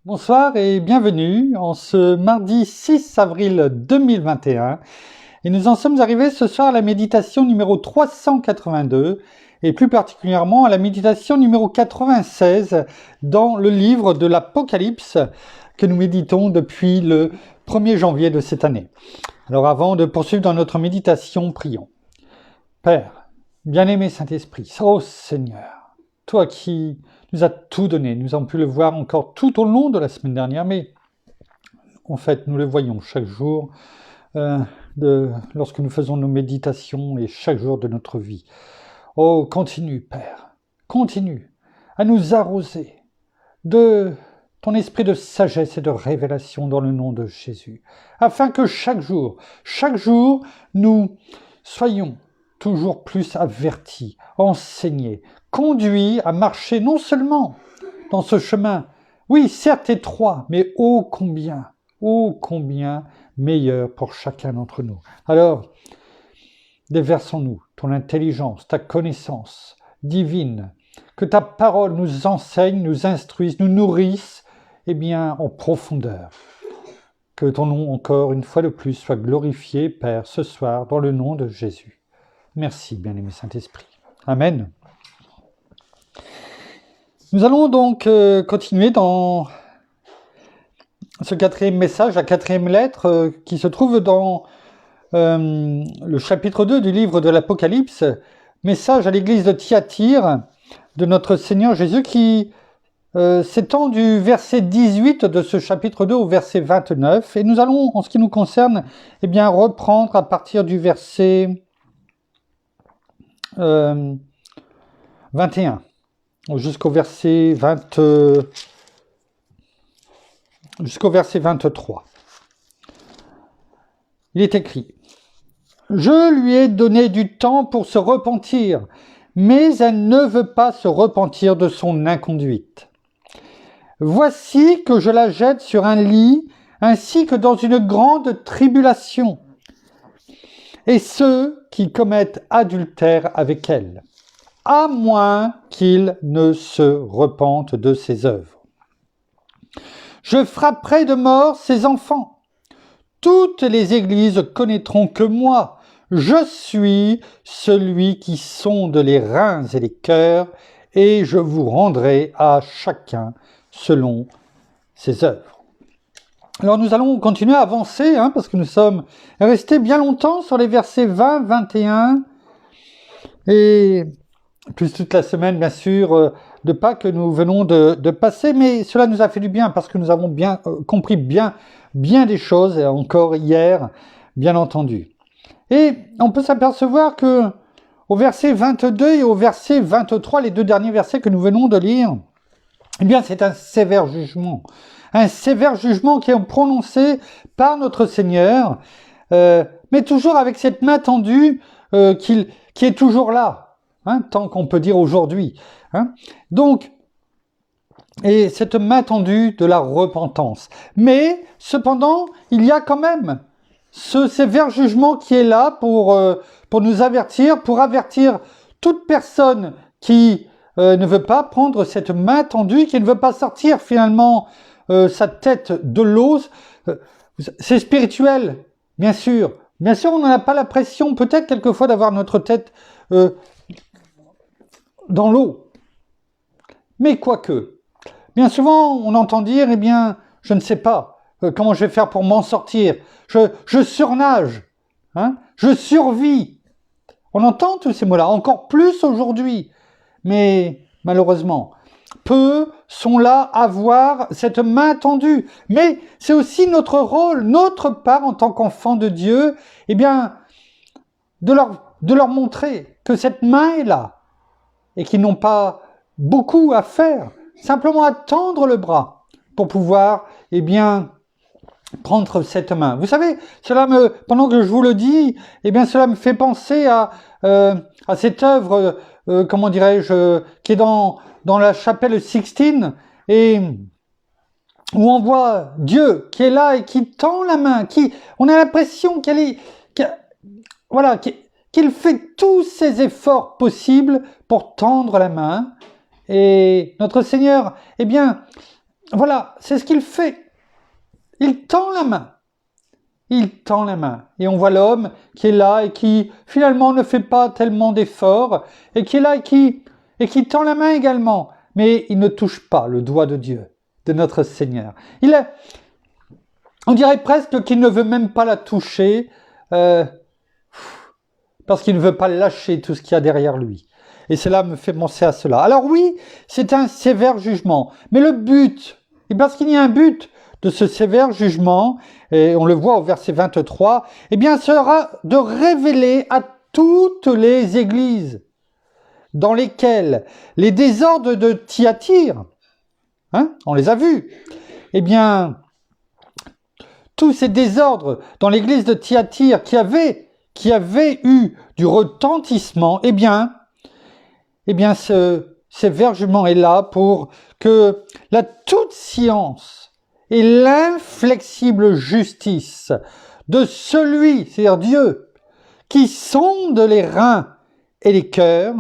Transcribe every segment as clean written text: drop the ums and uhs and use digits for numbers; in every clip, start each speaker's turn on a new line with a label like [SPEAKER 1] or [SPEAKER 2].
[SPEAKER 1] Bonsoir et bienvenue en ce mardi 6 avril 2021. Et nous en sommes arrivés ce soir à la méditation numéro 382 et plus particulièrement à la méditation numéro 96 dans le livre de l'Apocalypse que nous méditons depuis le 1er janvier de cette année. Alors avant de poursuivre dans notre méditation, prions. Père, bien-aimé Saint-Esprit, ô Seigneur, toi qui nous as tout donné, nous avons pu le voir encore tout au long de la semaine dernière, mais en fait nous le voyons chaque jour lorsque nous faisons nos méditations et chaque jour de notre vie. Oh, continue Père, continue à nous arroser de ton esprit de sagesse et de révélation dans le nom de Jésus, afin que chaque jour, nous soyons toujours plus avertis, enseignés, conduits à marcher non seulement dans ce chemin, oui, certes étroit, mais ô combien meilleur pour chacun d'entre nous. Alors, déversons-nous ton intelligence, ta connaissance divine, que ta parole nous enseigne, nous instruise, nous nourrisse, en profondeur. Que ton nom, encore une fois de plus, soit glorifié, Père, ce soir, dans le nom de Jésus. Merci, bien-aimé Saint-Esprit. Amen. Nous allons donc continuer dans ce quatrième message, la quatrième lettre, qui se trouve dans le chapitre 2 du livre de l'Apocalypse, message à l'église de Thyatire de notre Seigneur Jésus qui s'étend du verset 18 de ce chapitre 2 au verset 29. Et nous allons, en ce qui nous concerne, reprendre à partir du verset 21 jusqu'au verset 23. Il est écrit: Je lui ai donné du temps pour se repentir, mais elle ne veut pas se repentir de son inconduite. Voici que je la jette sur un lit, ainsi que dans une grande tribulation, et ceux qui commettent adultère avec elle, à moins qu'ils ne se repentent de ses œuvres. Je frapperai de mort ses enfants. Toutes les églises connaîtront que moi, je suis celui qui sonde les reins et les cœurs, et je vous rendrai à chacun selon ses œuvres. Alors nous allons continuer à avancer, parce que nous sommes restés bien longtemps sur les versets 20, 21, et plus toute la semaine, bien sûr, de Pâques que nous venons de passer, mais cela nous a fait du bien, parce que nous avons bien compris bien des choses, et encore hier, bien entendu. Et on peut s'apercevoir que au verset 22 et au verset 23, les deux derniers versets que nous venons de lire, c'est un sévère jugement qui est prononcé par notre Seigneur, mais toujours avec cette main tendue qui est toujours là, tant qu'on peut dire aujourd'hui. Donc, et cette main tendue de la repentance. Mais, cependant, il y a quand même ce sévère jugement qui est là pour nous avertir, pour avertir toute personne qui ne veut pas prendre cette main tendue, qui ne veut pas sortir finalement sa tête de l'eau. C'est spirituel, bien sûr. Bien sûr, on n'en a pas la pression, peut-être quelquefois, d'avoir notre tête dans l'eau. Mais quoique, bien souvent, on entend dire, je ne sais pas comment je vais faire pour m'en sortir. Je surnage, je survis. On entend tous ces mots-là, encore plus aujourd'hui. Mais malheureusement, peu sont là à voir cette main tendue. Mais c'est aussi notre rôle, notre part en tant qu'enfant de Dieu, de leur montrer que cette main est là et qu'ils n'ont pas beaucoup à faire, simplement à tendre le bras pour pouvoir, prendre cette main. Vous savez, pendant que je vous le dis, cela me fait penser à cette œuvre, qui est dans la chapelle Sixtine, et où on voit Dieu qui est là et qui tend la main, on a l'impression qu'il fait tous ses efforts possibles pour tendre la main. Et notre Seigneur, voilà, c'est ce qu'il fait. Il tend la main. Il tend la main. Et on voit l'homme qui est là et qui finalement ne fait pas tellement d'efforts et qui est là et qui tend la main également. Mais il ne touche pas le doigt de Dieu, de notre Seigneur. On dirait presque qu'il ne veut même pas la toucher parce qu'il ne veut pas lâcher tout ce qu'il y a derrière lui. Et cela me fait penser à cela. Alors oui, c'est un sévère jugement. Mais le but, et parce qu'il y a un but de ce sévère jugement, et on le voit au verset 23, eh bien sera de révéler à toutes les églises dans lesquelles les désordres de Thyatire, on les a vus, eh bien, tous ces désordres dans l'église de Thyatire qui avaient eu du retentissement, eh bien ce sévère jugement est là pour que la toute science et l'inflexible justice de celui, c'est-à-dire Dieu, qui sonde les reins et les cœurs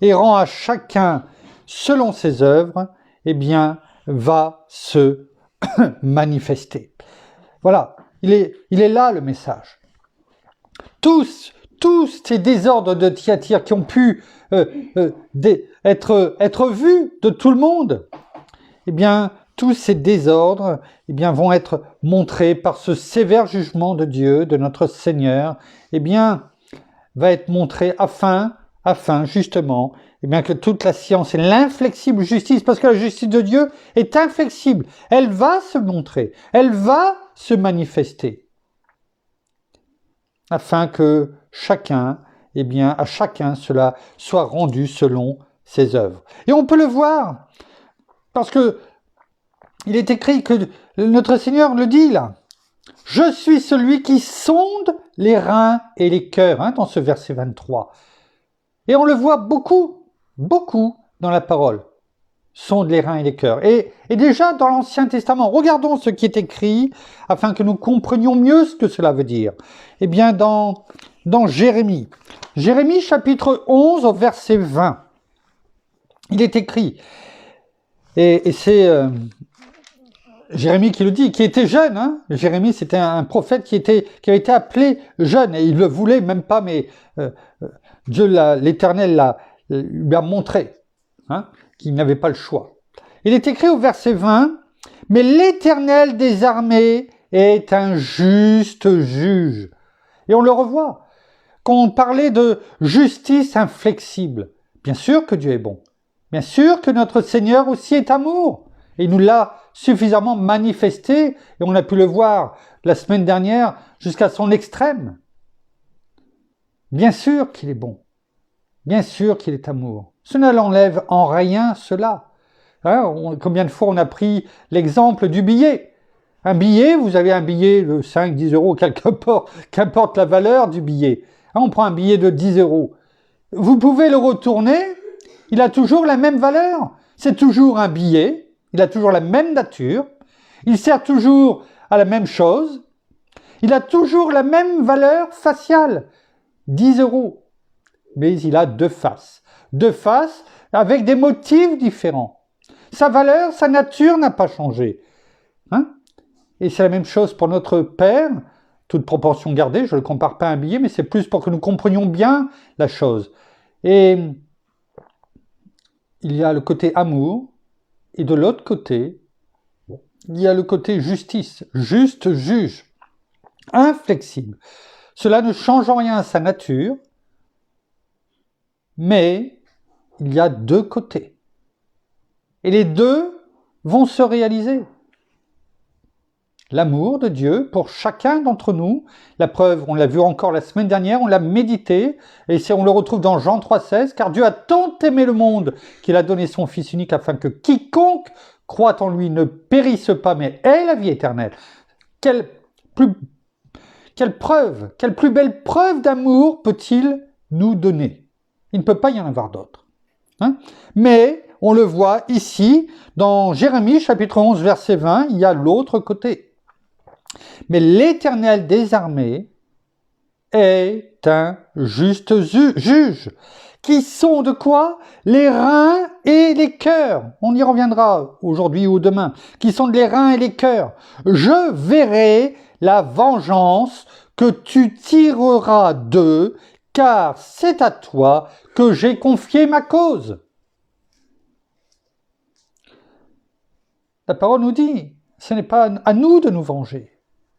[SPEAKER 1] et rend à chacun selon ses œuvres, eh bien, va se manifester. Voilà, il est là le message. Tous ces désordres de Thyatire qui ont pu être vus de tout le monde, eh bien, tous ces désordres vont être montrés par ce sévère jugement de Dieu, de notre Seigneur, va être montré afin justement, que toute la science et l'inflexible justice, parce que la justice de Dieu est inflexible, elle va se montrer, elle va se manifester, afin que à chacun cela soit rendu selon ses œuvres. Et on peut le voir, parce que il est écrit que notre Seigneur le dit là. Je suis celui qui sonde les reins et les cœurs, dans ce verset 23. Et on le voit beaucoup dans la parole. Sonde les reins et les cœurs. Et déjà dans l'Ancien Testament, regardons ce qui est écrit, afin que nous comprenions mieux ce que cela veut dire. Eh bien, dans Jérémie. Jérémie chapitre 11 au verset 20. Il est écrit, et c'est Jérémie qui le dit, qui était jeune. Jérémie, c'était un prophète qui avait été appelé jeune, et il le voulait même pas, mais Dieu, l'Éternel, lui a montré qu'il n'avait pas le choix. Il est écrit au verset 20, « Mais l'Éternel des armées est un juste juge. » Et on le revoit. Quand on parlait de justice inflexible, bien sûr que Dieu est bon. Bien sûr que notre Seigneur aussi est amour. Et il nous l'a suffisamment manifesté, et on a pu le voir la semaine dernière jusqu'à son extrême. Bien sûr qu'il est bon. Bien sûr qu'il est amour. Cela n'enlève en rien cela. Combien de fois on a pris l'exemple du billet? Un billet, vous avez un billet de 5, 10 euros, qu'importe la valeur du billet. On prend un billet de 10 euros. Vous pouvez le retourner, il a toujours la même valeur. C'est toujours un billet, il a toujours la même nature, il sert toujours à la même chose, il a toujours la même valeur faciale, 10 euros. Mais il a deux faces avec des motifs différents. Sa valeur, sa nature n'a pas changé. Et c'est la même chose pour notre Père, toute proportion gardée, je ne le compare pas à un billet, mais c'est plus pour que nous comprenions bien la chose. Et il y a le côté amour, et de l'autre côté, il y a le côté justice, juste juge, inflexible. Cela ne change en rien à sa nature, mais il y a deux côtés. Et les deux vont se réaliser. L'amour de Dieu pour chacun d'entre nous, la preuve, on l'a vu encore la semaine dernière, on l'a médité, et on le retrouve dans Jean 3,16, car Dieu a tant aimé le monde qu'il a donné son Fils unique afin que quiconque croit en lui ne périsse pas, mais ait la vie éternelle. Quelle plus belle preuve d'amour peut-il nous donner? Il ne peut pas y en avoir d'autres. Mais on le voit ici, dans Jérémie chapitre 11, verset 20, il y a l'autre côté. Mais l'Éternel des armées est un juste juge, qui sont de quoi? Les reins et les cœurs. On y reviendra aujourd'hui ou demain. Qui sont les reins et les cœurs. Je verrai la vengeance que tu tireras d'eux, car c'est à toi que j'ai confié ma cause. La parole nous dit, ce n'est pas à nous de nous venger.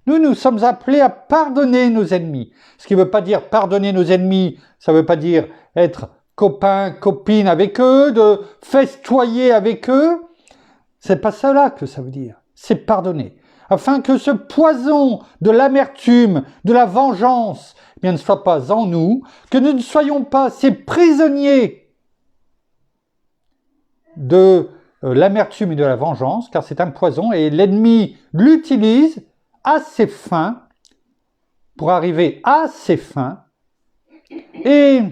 [SPEAKER 1] Nous sommes appelés à pardonner nos ennemis. Ce qui ne veut pas dire pardonner nos ennemis, ça ne veut pas dire être copain, copine avec eux, de festoyer avec eux. C'est pas cela que ça veut dire. C'est pardonner. Afin que ce poison de l'amertume, de la vengeance, eh bien, ne soit pas en nous, que nous ne soyons pas ces prisonniers de l'amertume et de la vengeance, car c'est un poison et l'ennemi l'utilise à ses fins, pour arriver à ses fins. Et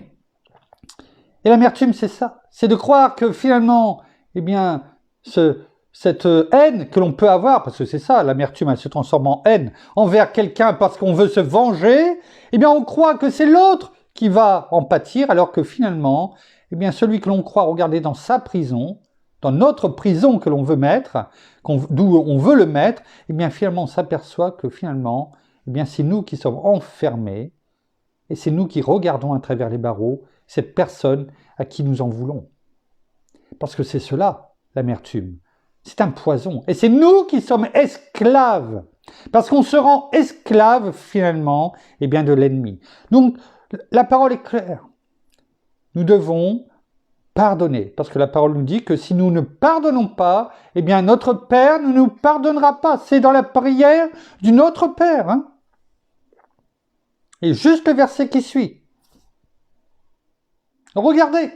[SPEAKER 1] l'amertume, c'est ça. C'est de croire que finalement, eh bien, cette haine que l'on peut avoir, parce que c'est ça, l'amertume, elle se transforme en haine envers quelqu'un parce qu'on veut se venger, eh bien, on croit que c'est l'autre qui va en pâtir, alors que finalement, eh bien, celui que l'on croit regarder dans sa prison, dans notre prison que l'on veut mettre, d'où on veut le mettre, eh bien finalement on s'aperçoit que finalement, eh bien c'est nous qui sommes enfermés et c'est nous qui regardons à travers les barreaux cette personne à qui nous en voulons. Parce que c'est cela, l'amertume. C'est un poison. Et c'est nous qui sommes esclaves. Parce qu'on se rend esclave finalement, eh bien, de l'ennemi. Donc, la parole est claire. Nous devons pardonner, parce que la parole nous dit que si nous ne pardonnons pas, eh bien notre Père ne nous pardonnera pas. C'est dans la prière du Notre Père. Hein. Et juste le verset qui suit. Regardez,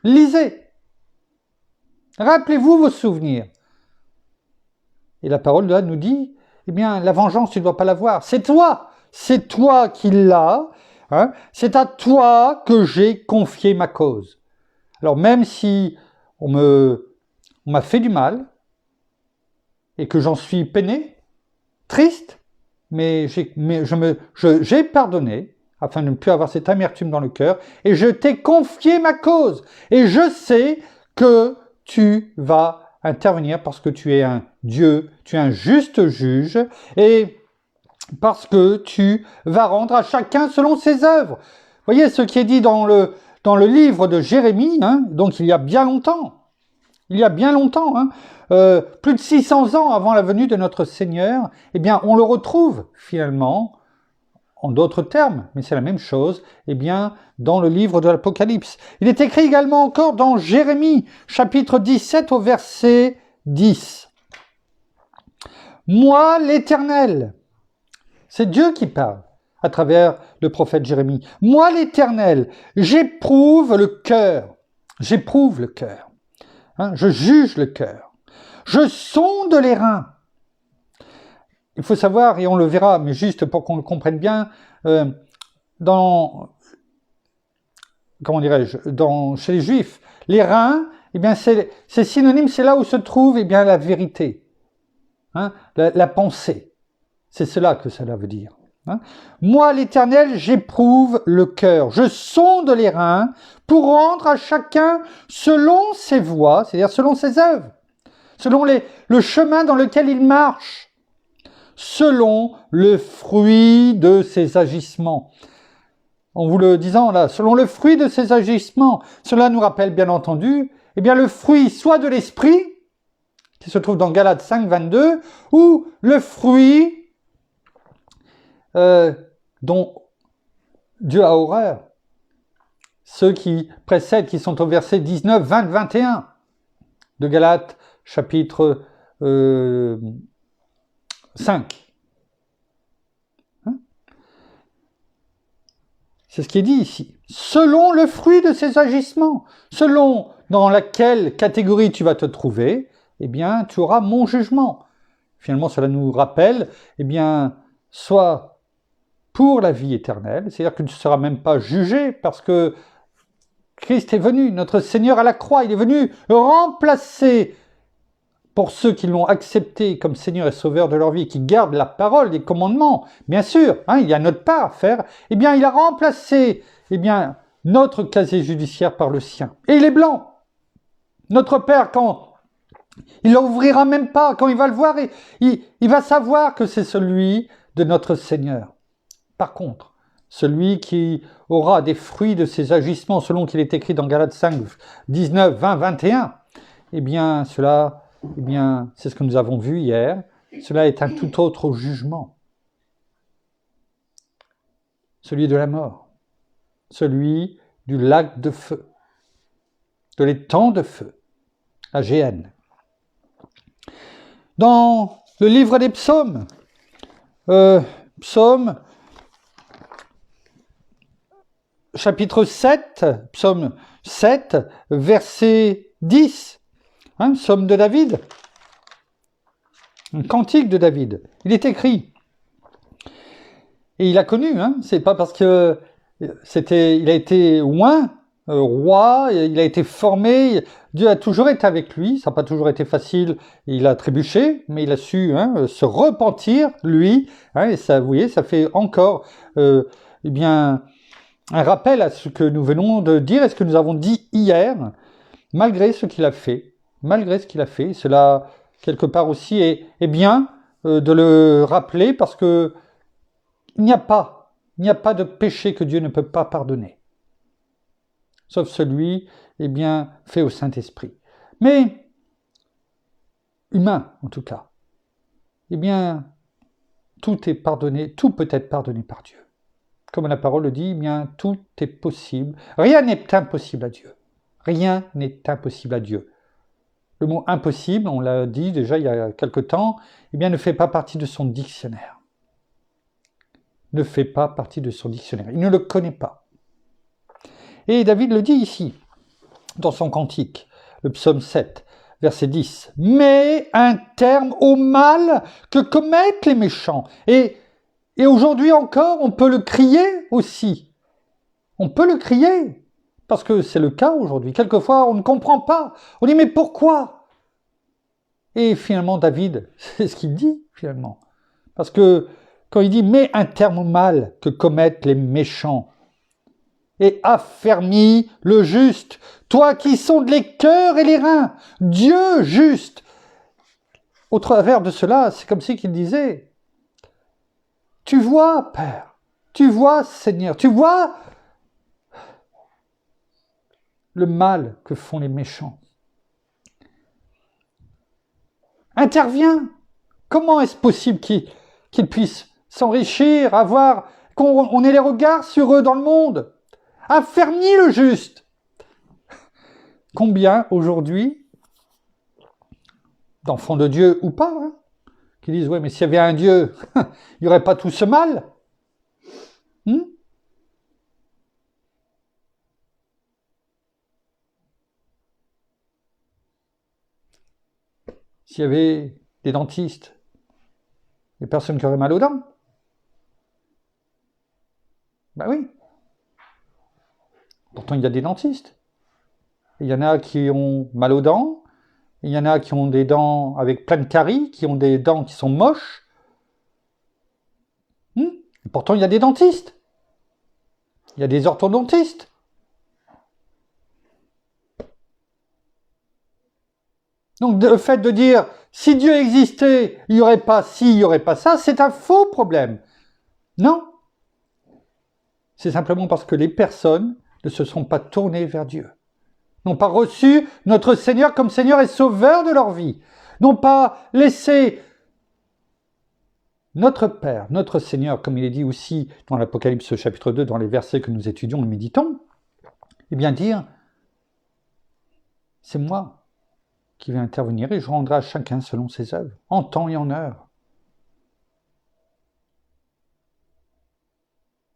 [SPEAKER 1] lisez, rappelez-vous vos souvenirs. Et la parole là nous dit, eh bien la vengeance tu ne dois pas l'avoir, c'est toi qui l'as, hein. C'est à toi que j'ai confié ma cause. Alors même si on m'a fait du mal et que j'en suis peiné, triste, mais j'ai pardonné afin de ne plus avoir cette amertume dans le cœur et je t'ai confié ma cause et je sais que tu vas intervenir parce que tu es un Dieu, tu es un juste juge et parce que tu vas rendre à chacun selon ses œuvres. Vous voyez ce qui est dit dans le livre de Jérémie, hein, donc il y a bien longtemps, hein, plus de 600 ans avant la venue de notre Seigneur, eh bien on le retrouve finalement, en d'autres termes, mais c'est la même chose, eh bien dans le livre de l'Apocalypse. Il est écrit également encore dans Jérémie, chapitre 17 au verset 10. Moi l'Éternel, c'est Dieu qui parle à travers le prophète Jérémie. Moi l'Éternel, j'éprouve le cœur. Hein, je juge le cœur. Je sonde les reins. Il faut savoir, et on le verra, mais juste pour qu'on le comprenne bien, chez les Juifs, les reins, eh bien c'est synonyme, c'est là où se trouve eh bien la vérité, hein, la pensée. C'est cela que cela veut dire. Hein. Moi, l'Éternel, j'éprouve le cœur. Je sonde les reins pour rendre à chacun selon ses voies, c'est-à-dire selon ses œuvres, selon le chemin dans lequel il marche, selon le fruit de ses agissements. En vous le disant là, selon le fruit de ses agissements, cela nous rappelle bien entendu, eh bien le fruit soit de l'esprit, qui se trouve dans Galates 5, 22, ou le fruit dont Dieu a horreur. Ceux qui précèdent, qui sont au verset 19, 20, 21 de Galates chapitre 5. Hein? C'est ce qui est dit ici. Selon le fruit de ses agissements, selon dans laquelle catégorie tu vas te trouver, eh bien, tu auras mon jugement. Finalement, cela nous rappelle, eh bien, soit pour la vie éternelle, c'est-à-dire que tu ne seras même pas jugé parce que Christ est venu, notre Seigneur à la croix, il est venu remplacer, pour ceux qui l'ont accepté comme Seigneur et Sauveur de leur vie, qui gardent la parole des commandements, bien sûr, hein, il y a notre part à faire, eh bien il a remplacé notre casier judiciaire par le sien. Et il est blanc. Notre Père, quand il ne l'ouvrira même pas, quand il va le voir, il va savoir que c'est celui de notre Seigneur. Par contre, celui qui aura des fruits de ses agissements, selon qu'il est écrit dans Galates 5, 19, 20, 21, eh bien, cela, c'est ce que nous avons vu hier, cela est un tout autre jugement. Celui de la mort, celui du lac de feu, de l'étang de feu, à Géhenne. Dans le livre des psaumes, psaume chapitre 7, psaume 7, verset 10, psaume de David, un cantique de David, il est écrit. Et il a connu, c'est pas parce que il a été loin, roi, il a été formé, Dieu a toujours été avec lui, ça n'a pas toujours été facile, il a trébuché, mais il a su se repentir, lui, et ça, vous voyez, ça fait encore un rappel à ce que nous venons de dire et ce que nous avons dit hier, malgré ce qu'il a fait, cela, quelque part aussi, est bien de le rappeler parce que il n'y a pas de péché que Dieu ne peut pas pardonner. Sauf celui, fait au Saint-Esprit. Mais, humain en tout cas, tout est pardonné, tout peut être pardonné par Dieu. Comme la parole le dit, tout est possible. Rien n'est impossible à Dieu. Rien n'est impossible à Dieu. Le mot impossible, on l'a dit déjà il y a quelque temps, ne fait pas partie de son dictionnaire. Ne fait pas partie de son dictionnaire. Il ne le connaît pas. Et David le dit ici, dans son cantique, le psaume 7, verset 10. « Mais un terme au mal que commettent les méchants. » Et aujourd'hui encore, on peut le crier aussi. On peut le crier, parce que c'est le cas aujourd'hui. Quelquefois, on ne comprend pas. On dit « Mais pourquoi ?» Et finalement, David, c'est ce qu'il dit, finalement. Parce que quand il dit « Mais un terme au mal que commettent les méchants. » Et affermis le juste, toi qui sondes les cœurs et les reins, Dieu juste. Au travers de cela, c'est comme si qu'il disait, tu vois, Père, tu vois, Seigneur, tu vois le mal que font les méchants. Interviens. Comment est-ce possible qu'ils puissent s'enrichir, qu'on ait les regards sur eux dans le monde? Affermis le juste. Combien aujourd'hui, d'enfants de Dieu ou pas, qui disent, ouais, mais s'il y avait un Dieu, il n'y aurait pas tout ce mal. S'il y avait des dentistes, des personnes qui auraient mal aux dents. Ben oui. Pourtant, il y a des dentistes. Il y en a qui ont mal aux dents, il y en a qui ont des dents avec plein de caries, qui ont des dents qui sont moches. Et pourtant, il y a des dentistes. Il y a des orthodontistes. Donc, le fait de dire, si Dieu existait, il n'y aurait pas ci, il n'y aurait pas ça, c'est un faux problème. Non. C'est simplement parce que les personnes ne se sont pas tournées vers Dieu. N'ont pas reçu notre Seigneur comme Seigneur et Sauveur de leur vie. N'ont pas laissé notre Père, notre Seigneur, comme il est dit aussi dans l'Apocalypse chapitre 2, dans les versets que nous étudions et méditons, dire, c'est moi qui vais intervenir et je rendrai à chacun selon ses œuvres, en temps et en heure.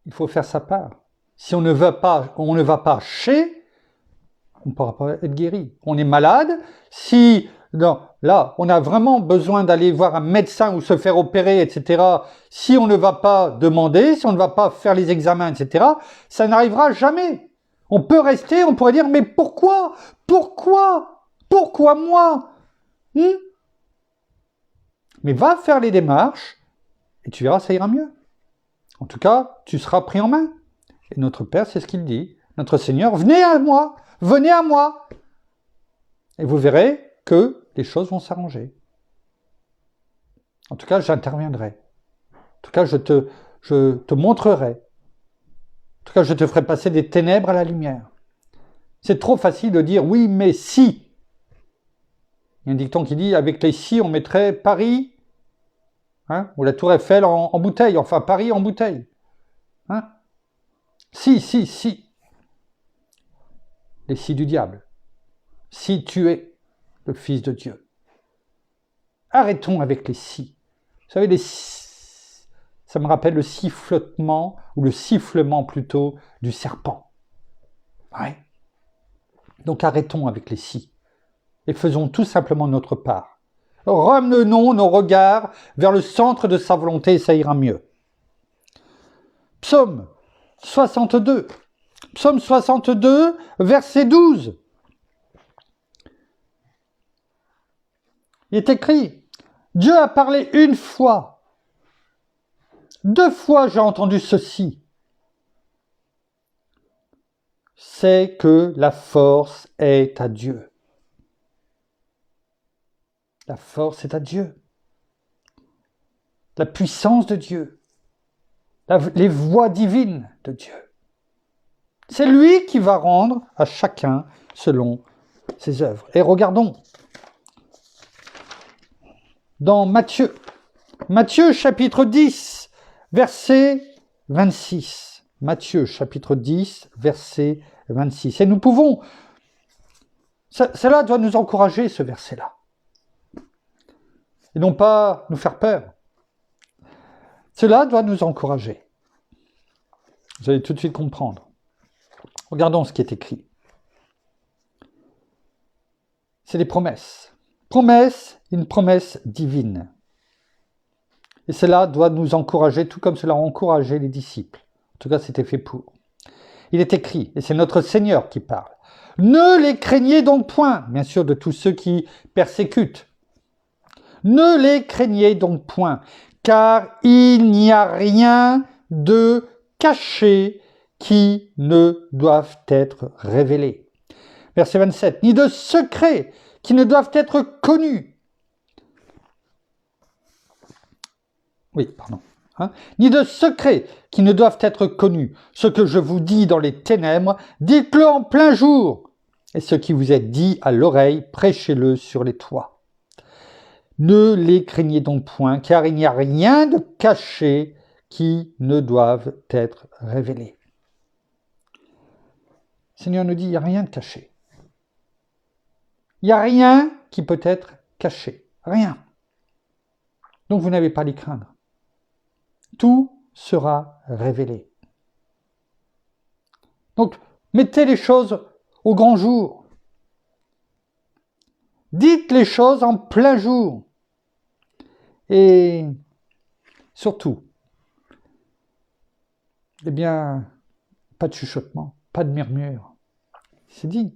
[SPEAKER 1] Il faut faire sa part. Si on ne va pas chez, on ne pourra pas être guéri. On est malade, là, on a vraiment besoin d'aller voir un médecin ou se faire opérer, etc. Si on ne va pas demander, si on ne va pas faire les examens, etc., ça n'arrivera jamais. On peut rester, on pourrait dire, mais pourquoi moi Mais va faire les démarches et tu verras, ça ira mieux. En tout cas, tu seras pris en main. Et notre Père, c'est ce qu'il dit. notre Seigneur, venez à moi, et vous verrez que les choses vont s'arranger. En tout cas, j'interviendrai. En tout cas, je te montrerai. En tout cas, je te ferai passer des ténèbres à la lumière. C'est trop facile de dire oui, mais si. Il y a un dicton qui dit avec les si, on mettrait Paris, ou la Tour Eiffel en bouteille, enfin Paris en bouteille. Si. Les si du diable. Si tu es le Fils de Dieu. Arrêtons avec les si. Vous savez, les si, ça me rappelle le sifflement, ou le sifflement plutôt, du serpent. Ouais. Donc arrêtons avec les si. Et faisons tout simplement notre part. Ramenons nos regards vers le centre de sa volonté et ça ira mieux. Psaume 62. Psaume 62, verset 12. Il est écrit, Dieu a parlé une fois. 2 fois j'ai entendu ceci. C'est que la force est à Dieu. La force est à Dieu. La puissance de Dieu. Les voies divines de Dieu. C'est lui qui va rendre à chacun selon ses œuvres. Et regardons dans Matthieu. Matthieu chapitre 10, verset 26. Matthieu chapitre 10, verset 26. Et nous pouvons... Cela doit nous encourager, ce verset-là. Et non pas nous faire peur. Cela doit nous encourager. Vous allez tout de suite comprendre. Regardons ce qui est écrit. C'est des promesses. Une promesse divine. Et cela doit nous encourager, tout comme cela a encouragé les disciples. En tout cas, c'était fait pour. Il est écrit, et c'est notre Seigneur qui parle. Ne les craignez donc point, bien sûr, de tous ceux qui persécutent. Ne les craignez donc point, car il n'y a rien de caché qui ne doivent être révélés. Verset 27. Ni de secrets qui ne doivent être connus. Ni de secrets qui ne doivent être connus. Ce que je vous dis dans les ténèbres, dites-le en plein jour. Et ce qui vous est dit à l'oreille, prêchez-le sur les toits. Ne les craignez donc point, car il n'y a rien de caché qui ne doivent être révélés. Le Seigneur nous dit, il n'y a rien de caché. Il n'y a rien qui peut être caché. Rien. Donc vous n'avez pas à les craindre. Tout sera révélé. Donc, mettez les choses au grand jour. Dites les choses en plein jour. Et surtout, pas de chuchotement, pas de murmure. C'est dit.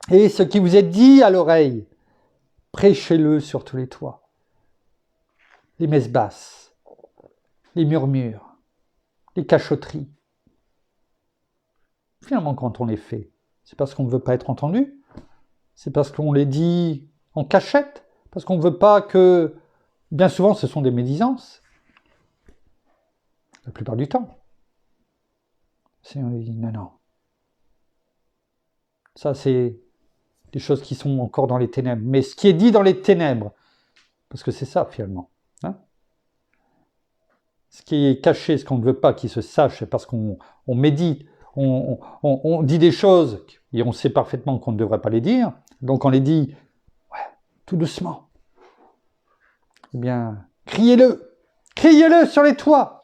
[SPEAKER 1] Et ce qui vous est dit à l'oreille, prêchez-le sur tous les toits. Les messes basses, les murmures, les cachotteries. Finalement, quand on les fait, c'est parce qu'on ne veut pas être entendu, c'est parce qu'on les dit en cachette, parce qu'on ne veut pas que... Bien souvent, ce sont des médisances. La plupart du temps. C'est on dit non. Ça, c'est des choses qui sont encore dans les ténèbres. Mais ce qui est dit dans les ténèbres, parce que c'est ça finalement. Ce qui est caché, ce qu'on ne veut pas qu'il se sache, c'est parce qu'on médite, on dit des choses et on sait parfaitement qu'on ne devrait pas les dire. Donc on les dit tout doucement. Eh bien, criez-le sur les toits.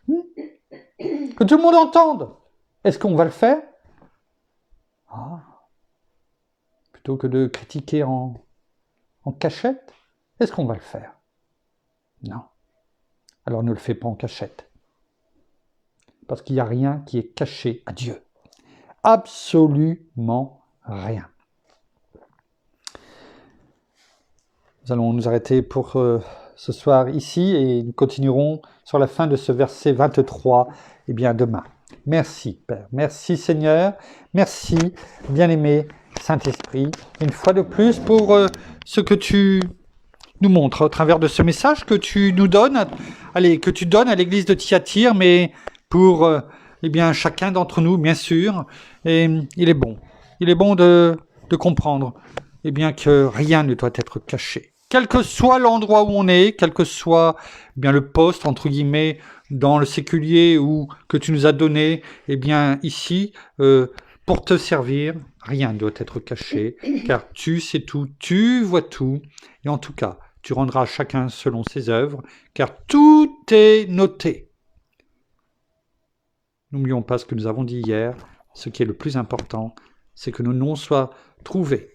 [SPEAKER 1] Que tout le monde entende. Est-ce qu'on va le faire? Plutôt que de critiquer en cachette, est-ce qu'on va le faire? Non. Alors ne le fais pas en cachette. Parce qu'il n'y a rien qui est caché à Dieu. Absolument rien. Nous allons nous arrêter pour ce soir ici et nous continuerons sur la fin de ce verset 23 demain. Merci, Père. Merci, Seigneur. Merci, bien-aimé Saint-Esprit, une fois de plus pour ce que tu nous montres au travers de ce message que tu nous donnes, que tu donnes à l'église de Thyatire, mais pour eh bien, chacun d'entre nous, bien sûr. Et il est bon. Il est bon de comprendre eh bien, que rien ne doit être caché. Quel que soit l'endroit où on est, quel que soit eh bien, le poste, entre guillemets, dans le séculier ou que tu nous as donné, eh bien, ici, pour te servir, rien ne doit être caché, car tu sais tout, tu vois tout, et en tout cas, tu rendras à chacun selon ses œuvres, car tout est noté. N'oublions pas ce que nous avons dit hier, ce qui est le plus important, c'est que nos noms soient trouvés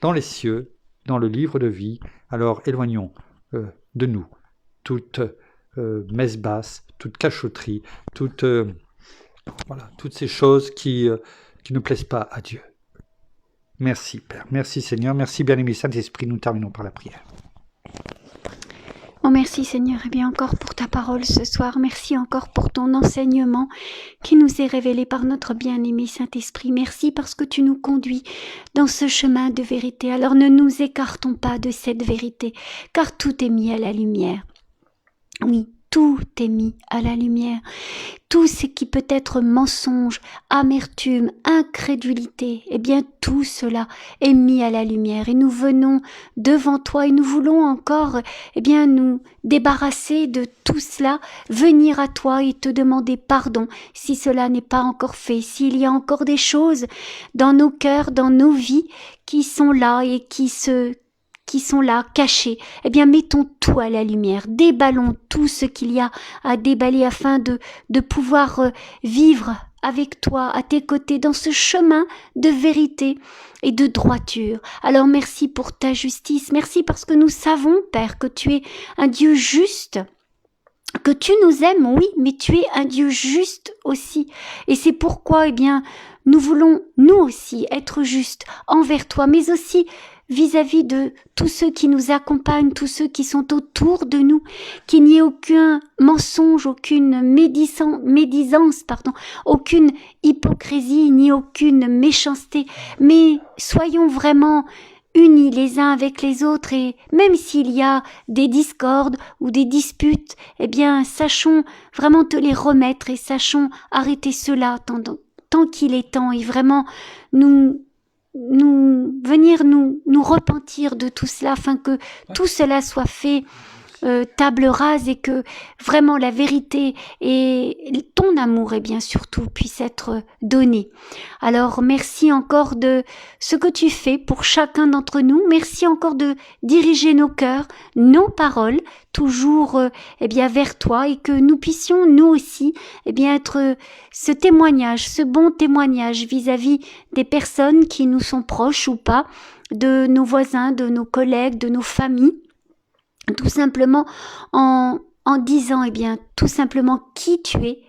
[SPEAKER 1] dans les cieux, dans le livre de vie. Alors éloignons de nous toute messe basse, toute cachotterie, toutes ces choses qui ne plaisent pas à Dieu. Merci Père, merci Seigneur, merci bien-aimé Saint-Esprit, nous terminons par la prière.
[SPEAKER 2] Oh merci Seigneur, et bien encore pour ta parole ce soir, merci encore pour ton enseignement qui nous est révélé par notre bien-aimé Saint-Esprit. Merci parce que tu nous conduis dans ce chemin de vérité. Alors ne nous écartons pas de cette vérité, car tout est mis à la lumière. Oui, tout est mis à la lumière. Tout ce qui peut être mensonge, amertume, incrédulité, eh bien tout cela est mis à la lumière. Et nous venons devant toi et nous voulons encore eh bien nous débarrasser de tout cela, venir à toi et te demander pardon si cela n'est pas encore fait, s'il y a encore des choses dans nos cœurs, dans nos vies qui sont là et qui sont là, cachés, eh bien mettons tout à la lumière, déballons tout ce qu'il y a à déballer afin de pouvoir vivre avec toi, à tes côtés, dans ce chemin de vérité et de droiture. Alors merci pour ta justice, merci parce que nous savons, Père, que tu es un Dieu juste, que tu nous aimes, oui, mais tu es un Dieu juste aussi. Et c'est pourquoi, eh bien, nous voulons, nous aussi, être justes envers toi, mais aussi vis-à-vis de tous ceux qui nous accompagnent, tous ceux qui sont autour de nous, qu'il n'y ait aucun mensonge, aucune médisance, aucune hypocrisie, ni aucune méchanceté, mais soyons vraiment unis les uns avec les autres, et même s'il y a des discordes ou des disputes, eh bien, sachons vraiment te les remettre et sachons arrêter cela tant qu'il est temps, et vraiment venir nous repentir de tout cela afin que tout cela soit fait table rase et que vraiment la vérité et ton amour et bien surtout puisse être donné. Alors merci encore de ce que tu fais pour chacun d'entre nous. Merci encore de diriger nos cœurs, nos paroles toujours eh bien vers toi, et que nous puissions nous aussi eh bien être ce témoignage, ce bon témoignage vis-à-vis des personnes qui nous sont proches ou pas, de nos voisins, de nos collègues, de nos familles. Tout simplement en disant eh bien tout simplement qui tu es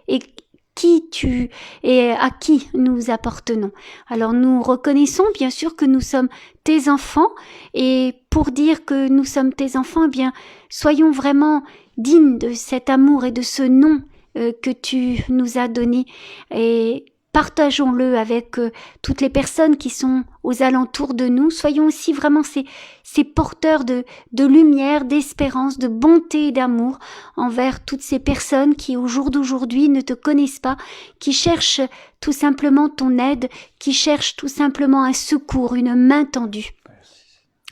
[SPEAKER 2] et à qui nous appartenons. Alors nous reconnaissons bien sûr que nous sommes tes enfants, et pour dire que nous sommes tes enfants, eh bien soyons vraiment dignes de cet amour et de ce nom que tu nous as donné, et partageons-le avec toutes les personnes qui sont aux alentours de nous. Soyons aussi vraiment ces porteurs de lumière, d'espérance, de bonté et d'amour envers toutes ces personnes qui au jour d'aujourd'hui ne te connaissent pas, qui cherchent tout simplement ton aide, qui cherchent tout simplement un secours, une main tendue.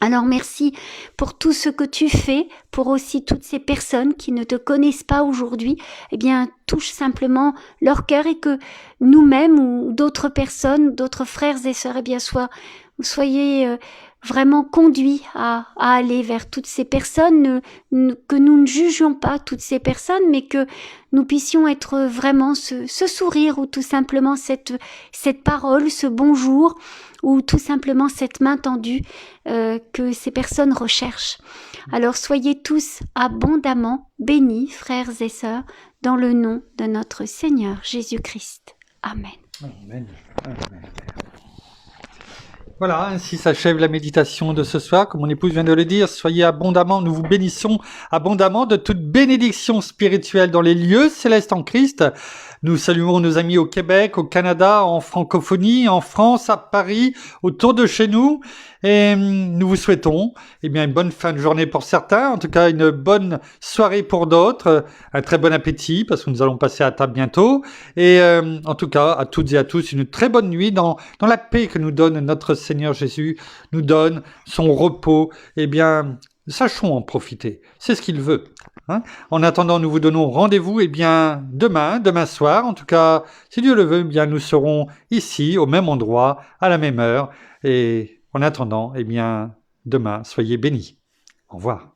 [SPEAKER 2] Alors merci pour tout ce que tu fais, pour aussi toutes ces personnes qui ne te connaissent pas aujourd'hui, eh bien touche simplement leur cœur, et que nous-mêmes ou d'autres personnes, d'autres frères et sœurs, eh bien soyez vraiment conduits à aller vers toutes ces personnes, que nous ne jugions pas toutes ces personnes, mais que nous puissions être vraiment ce sourire, ou tout simplement cette parole, ce bonjour, ou tout simplement cette main tendue que ces personnes recherchent. Alors soyez tous abondamment bénis, frères et sœurs, dans le nom de notre Seigneur Jésus-Christ. Amen.
[SPEAKER 1] Amen. Amen. Voilà, ainsi s'achève la méditation de ce soir. Comme mon épouse vient de le dire, soyez abondamment, nous vous bénissons abondamment de toute bénédiction spirituelle dans les lieux célestes en Christ. Nous saluons nos amis au Québec, au Canada, en francophonie, en France, à Paris, autour de chez nous. Et nous vous souhaitons une bonne fin de journée pour certains, en tout cas une bonne soirée pour d'autres, un très bon appétit parce que nous allons passer à table bientôt. Et en tout cas, à toutes et à tous, une très bonne nuit dans la paix que nous donne notre Seigneur Jésus, nous donne son repos. Sachons en profiter. C'est ce qu'il veut. En attendant, nous vous donnons rendez-vous demain soir. En tout cas, si Dieu le veut, nous serons ici, au même endroit, à la même heure. Et en attendant, demain, soyez bénis. Au revoir.